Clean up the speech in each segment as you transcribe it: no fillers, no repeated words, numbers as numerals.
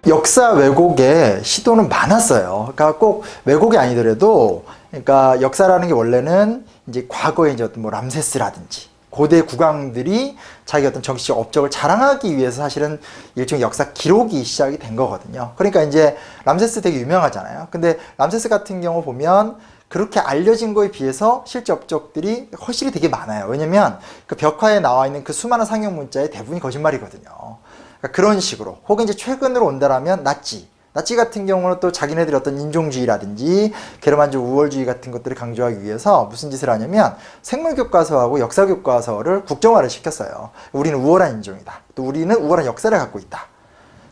역사 왜곡의 시도는 많았어요. 그러니까 꼭 왜곡이 아니더라도, 그러니까 역사라는 게 원래는 이제 과거에 이제 어떤 뭐 람세스라든지 고대 국왕들이 자기 어떤 정치적 업적을 자랑하기 위해서 사실은 일종의 역사 기록이 시작이 된 거거든요. 그러니까 이제 람세스 되게 유명하잖아요. 근데 람세스 같은 경우 보면 그렇게 알려진 거에 비해서 실제 업적들이 허실이 되게 많아요. 왜냐면 그 벽화에 나와 있는 그 수많은 상형 문자의 대부분이 거짓말이거든요. 그러니까 그런 식으로. 혹은 이제 최근으로 온다라면 나치 같은 경우는 또 자기네들의 어떤 인종주의라든지 게르만족 우월주의 같은 것들을 강조하기 위해서 무슨 짓을 하냐면 생물교과서하고 역사교과서를 국정화를 시켰어요. 우리는 우월한 인종이다. 또 우리는 우월한 역사를 갖고 있다.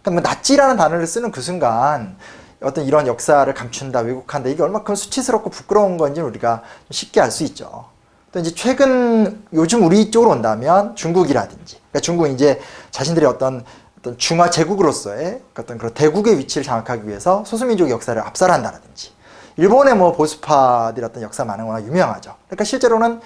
그러니까 뭐 나치라는 단어를 쓰는 그 순간 어떤 이런 역사를 감춘다, 왜곡한다, 이게 얼마큼 수치스럽고 부끄러운 건지 우리가 쉽게 알 수 있죠. 또 이제 요즘 우리 쪽으로 온다면 중국이라든지, 그러니까 중국은 이제 자신들의 어떤 중화 제국으로서의 어떤 그런 대국의 위치를 장악하기 위해서 소수민족의 역사를 압살한다라든지, 일본의 뭐 보수파들의 어떤 역사 많은 거나 유명하죠. 그러니까 실제로는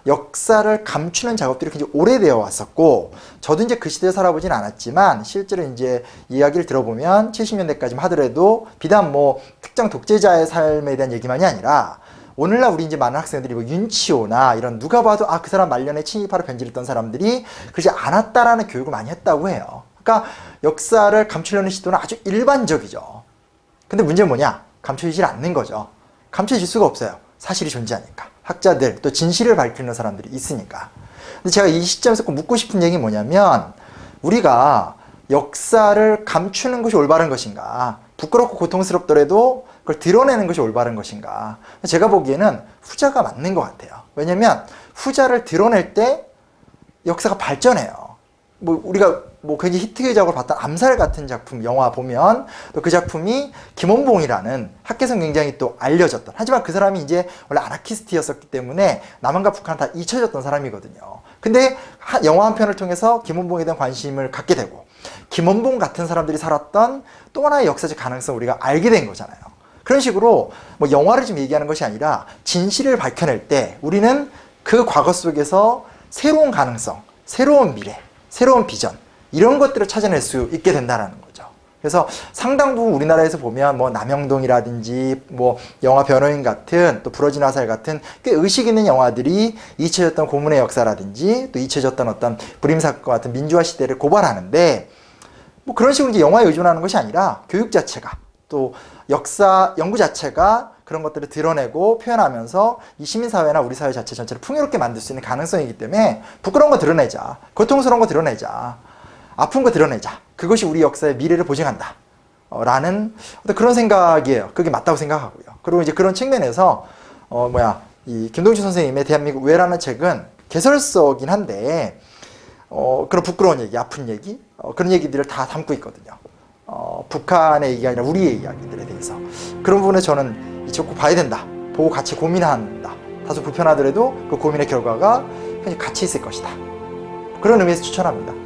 역사를 감추는 작업들이 굉장히 오래되어 왔었고, 저도 이제 그 시대에 살아보진 않았지만 실제로 이제 이야기를 들어보면 70년대까지 하더라도 비단 뭐 특정 독재자의 삶에 대한 얘기만이 아니라 오늘날 우리 이제 많은 학생들이 뭐 윤치호나 이런 누가 봐도 그 사람 말년에 친일파로 변질했던 사람들이 그러지 않았다라는 교육을 많이 했다고 해요. 그러니까 역사를 감추려는 시도는 아주 일반적이죠. 근데 문제는 뭐냐? 감춰지질 않는 거죠. 감춰질 수가 없어요. 사실이 존재하니까. 학자들, 또 진실을 밝히는 사람들이 있으니까. 근데 제가 이 시점에서 꼭 묻고 싶은 얘기는 뭐냐면, 우리가 역사를 감추는 것이 올바른 것인가, 부끄럽고 고통스럽더라도 그걸 드러내는 것이 올바른 것인가. 제가 보기에는 후자가 맞는 것 같아요. 왜냐면 후자를 드러낼 때 역사가 발전해요. 뭐 우리가 뭐 굉장히 히트작으로 봤던 암살 같은 작품, 영화 보면 또 그 작품이 김원봉이라는 학계에서 굉장히 또 알려졌던, 하지만 그 사람이 이제 원래 아나키스트였었기 때문에 남한과 북한 다 잊혀졌던 사람이거든요. 근데 영화 한 편을 통해서 김원봉에 대한 관심을 갖게 되고, 김원봉 같은 사람들이 살았던 또 하나의 역사적 가능성을 우리가 알게 된 거잖아요. 그런 식으로 뭐 영화를 좀 얘기하는 것이 아니라 진실을 밝혀낼 때 우리는 그 과거 속에서 새로운 가능성, 새로운 미래, 새로운 비전, 이런 것들을 찾아낼 수 있게 된다는 거죠. 그래서 상당 부분 우리나라에서 보면 뭐 남영동이라든지 뭐 영화 변호인 같은, 또 부러진 화살 같은 꽤 의식 있는 영화들이 잊혀졌던 고문의 역사라든지 또 잊혀졌던 어떤 불임사건 같은 민주화 시대를 고발하는데, 뭐 그런 식으로 이제 영화에 의존하는 것이 아니라 교육 자체가, 또 역사 연구 자체가 그런 것들을 드러내고 표현하면서 이 시민사회나 우리 사회 자체 전체를 풍요롭게 만들 수 있는 가능성이기 때문에 부끄러운 거 드러내자, 고통스러운 거 드러내자, 아픈 거 드러내자, 그것이 우리 역사의 미래를 보증한다 라는 그런 생각이에요. 그게 맞다고 생각하고요. 그리고 이제 그런 측면에서 이 김동주 선생님의 대한민국 왜라는 책은 개설서긴 한데 그런 부끄러운 얘기, 아픈 얘기, 그런 얘기들을 다 담고 있거든요. 북한의 얘기가 아니라 우리의 이야기들에 대해서. 그런 부분에 저는 이 책 꼭 봐야 된다, 보고 같이 고민한다. 다소 불편하더라도 그 고민의 결과가 굉장히 가치 있을 것이다. 그런 의미에서 추천합니다.